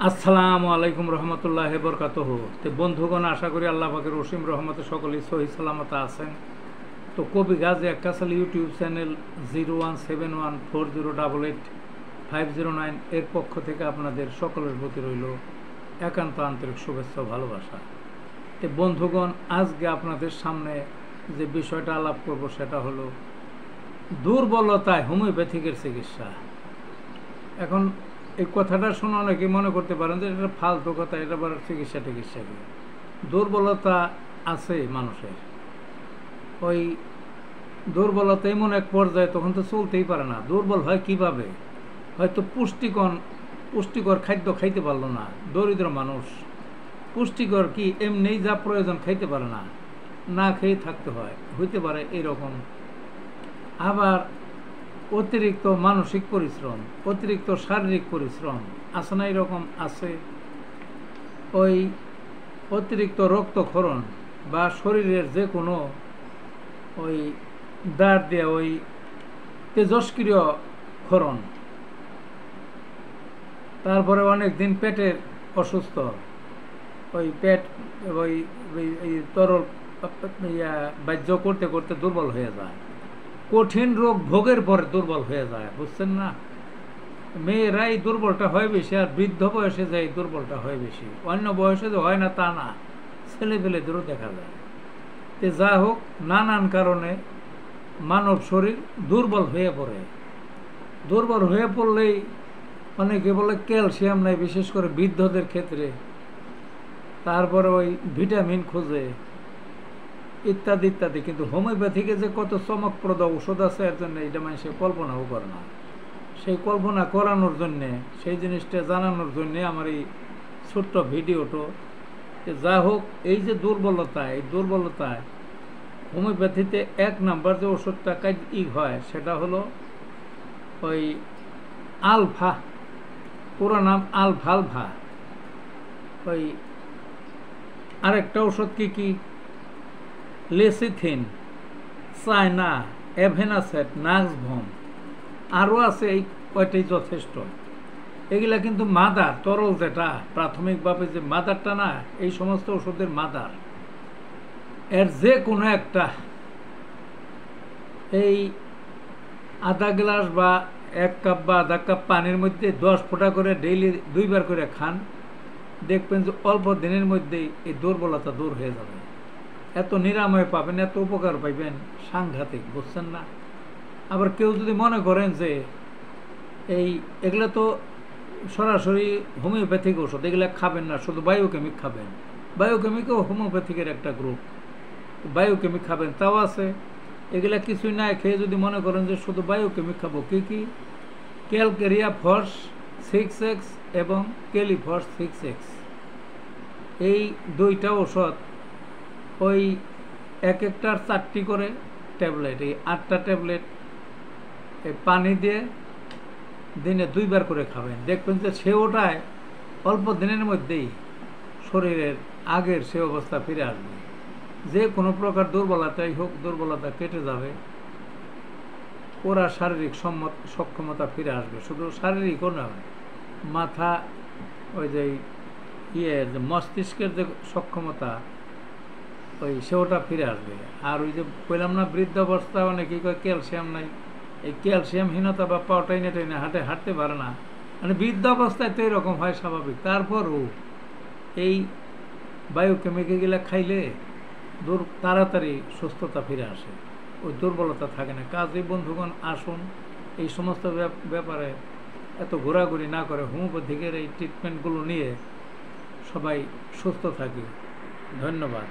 আসসালামু আলাইকুম রহমতুল্লাহ বরকাতুহ। তো বন্ধুগণ, আশা করি আল্লাহ পাকের অসীম রহমতে সকলেই সহি সালামত আছেন। তো কবি গাজী আক্কাসাল ইউটিউব চ্যানেল 017140885009 এর পক্ষ থেকে আপনাদের সকলের প্রতি রইল একান্ত আন্তরিক শুভেচ্ছা ও ভালোবাসা। তো বন্ধুগণ, আজকে আপনাদের সামনে যে বিষয়টা আলাপ করব সেটা হলো দুর্বলতায় হোমিওপ্যাথিকের চিকিৎসা। এখন এই কথাটা শুনে অনেকে মনে করতে পারেন যে এটা ফালতু কথা, এটা আবার চিকিৎসা কি। দুর্বলতা আছে মানুষের, ওই দুর্বলতা এমন এক পর্যায়ে তখন তো চলতেই পারে না। দুর্বল হয় কিভাবে? হয়তো পুষ্টিকর খাদ্য খাইতে পারলো না, দরিদ্র মানুষ পুষ্টিকর কি এমনিই যা প্রয়োজন খাইতে পারে না, না খেয়ে থাকতে হয়, হইতে পারে এরকম। আবার অতিরিক্ত মানসিক পরিশ্রম, অতিরিক্ত শারীরিক পরিশ্রম আছে না, এরকম আছে। ওই অতিরিক্ত রক্তক্ষরণ বা শরীরের যে কোনো ওই দাঁড় দিয়ে ওই তেজস্ক্রিয় ক্ষরণ, তারপরে অনেক দিন পেটের অসুস্থ, ওই পেট ওই তরল বাহ্য করতে করতে দুর্বল হয়ে যায়, কঠিন রোগ ভোগের পরে দুর্বল হয়ে যায়, বুঝছেন না? মেয়েরাই দুর্বলটা হয় বেশি, আর বৃদ্ধ বয়সে যাই দুর্বলটা হয় বেশি। অন্য বয়সে যে হয় না তা না, ছেলেপেলেদেরও দেখা যায়। তো যা হোক, নানান কারণে মানব শরীর দুর্বল হয়ে পড়ে। দুর্বল হয়ে পড়লেই অনেকে বলে ক্যালসিয়াম নাই, বিশেষ করে বৃদ্ধদের ক্ষেত্রে। তারপরে ওই ভিটামিন খোঁজে, ইত্যাদি ইত্যাদি। কিন্তু হোমিওপ্যাথিকে যে কত চমকপ্রদ ঔষধ আছে এর জন্য এটা মানুষে কল্পনাও করে না। সেই কল্পনা করানোর জন্যে, সেই জিনিসটা জানানোর জন্যে আমার এই ছোট্ট ভিডিওটো। যা হোক, এই যে দুর্বলতা, এই দুর্বলতায় হোমিওপ্যাথিতে এক নাম্বার যে ওষুধটা কাজ হয় সেটা হলো ওই আলফা, পুরো নাম আলফালভা। ওই আরেকটা ওষুধ কি লেসিথিন, চায়না, এভেনাসেট, নাক্সভম, আরও আছে। এই কয়টাই যথেষ্ট। এগুলা কিন্তু মাদার, তরল যেটা প্রাথমিকভাবে যে মাদারটা না, এই সমস্ত ওষুধের মাদার। এর যে কোনো একটা এই আধা গ্লাস বা 1 কাপ বা আধা কাপ পানির মধ্যে 10 ফোঁটা করে ডেইলি 2 বার করে খান, দেখবেন যে অল্প দিনের মধ্যেই এই দুর্বলতা দূর হয়ে যাবে। এত নিরাময় পাবেন, এত উপকার পাইবেন, সাংঘাতিক, বুঝছেন না? আবার কেউ যদি মনে করেন যে এগুলো তো সরাসরি হোমিওপ্যাথিক ওষুধ, এগুলো খাবেন না, শুধু বায়োকেমিক খাবেন, বায়োকেমিকও হোমিওপ্যাথিকের একটা গ্রুপ, বায়োকেমিক খাবেন, তাও আছে। এগুলা কিছুই না খেয়ে যদি মনে করেন যে শুধু বায়োকেমিক খাবো, কি ক্যালকেরিয়া ফর্স 6X এবং ক্যালিফর্স 6X, এই দুইটা ওষুধ ওই এক একটার 4টি করে ট্যাবলেট, এই 8টা ট্যাবলেট এই পানি দিয়ে দিনে 2 বার করে খাবেন, দেখবেন যে সেওটায় অল্প দিনের মধ্যেই শরীরের আগের সে অবস্থা ফিরে আসবে। যে কোনো প্রকার দুর্বলতাই হোক, দুর্বলতা কেটে যাবে, ওরা শারীরিক সক্ষমতা ফিরে আসবে। শুধু শারীরিকও নয়, মাথা ওই যে যে মস্তিষ্কের যে সক্ষমতা, ওই সেওটা ফিরে আসবে। আর ওই যে বললাম না, বৃদ্ধাবস্থায় অনেকেই কয় ক্যালসিয়াম নাই, এই ক্যালসিয়ামহীনতা বা পাও টাইনে হাঁটতে পারে না, মানে বৃদ্ধাবস্থায় তো এরকম হয় স্বাভাবিক। তারপরও এই বায়োকেমিক্যালগুলো খাইলে তাড়াতাড়ি সুস্থতা ফিরে আসে, ওই দুর্বলতা থাকে না। কাজেই বন্ধুগণ, আসুন এই সমস্ত ব্যাপারে এত ঘোরাঘুরি না করে হোমিওপ্যাথিকের এই ট্রিটমেন্টগুলো নিয়ে সবাই সুস্থ থাকি। ধন্যবাদ।